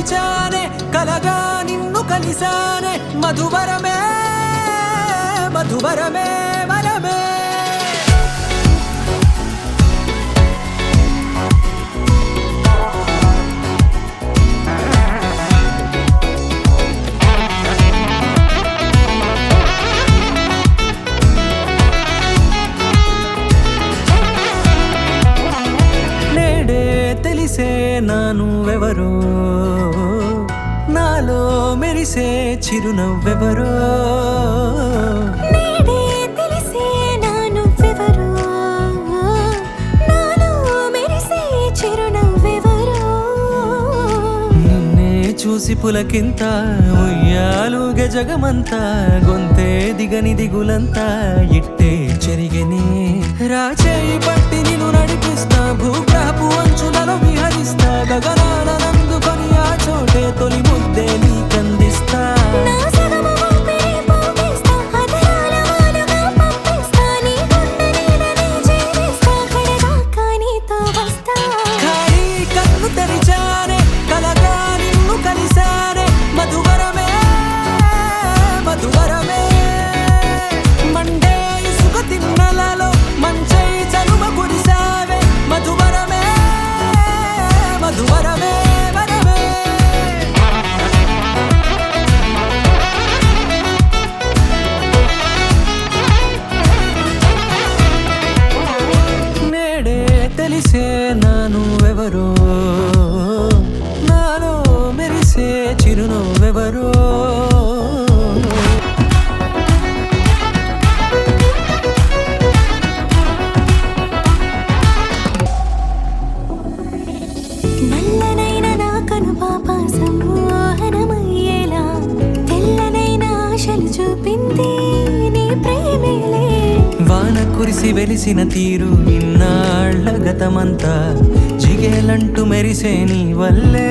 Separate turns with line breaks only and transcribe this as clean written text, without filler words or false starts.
తెరిచానే కలగా నిన్ను కలిసానే మధువరమే మధువరమే వరమే తెలిసే నానువెవరో నాలో మెరిసే చిరునవ్వెవరో
నేడే తెలిసే నానువెవరో నాలో మెరిసే చిరునవ్వెవరో
నిన్నే చూసి పులకింత ఉయ్యాలుగే జగమంతా గొంతే దిగని దిగులంతా ఇట్టే చెరిగని రాచేయి పట్టి నిన్ను నడిపిస్తా భూగ్రహపు అంచులలో విహరిస్తా గగనాల నందుకొని ఆ చోటే తొలి ముద్దే నీకందిస్తా
నా సగము ఊపిరి పోగేస్తా అదరాల వాలుగా పంపిస్తా నీ గుండె నీడనే చేరేస్తా కడదాకా నీతో వస్తా
ఖాళీ కన్ను తెరిచానే కలగా నిన్ను కలిసానే మధువరమే మధువరమే మండే ఇసుక తిన్నలలో మంచై చలువ కురిసావే మధువరమే మధువరమే వరమే నేడే తెలిసే నానువెవరో నాలో మెరిసే చిరునవ్వెవరో
నల్లనైన నా కనుపాప సమ్మోహనమయ్యేలా తెల్లనైన ఆశలు చూపింది నీ ప్రేమేలే
వాన కురిసి వెలిసిన తీరు ఇన్నాళ్ల గతమంతా జిగేలంటూ మెరిసే నీ వల్లే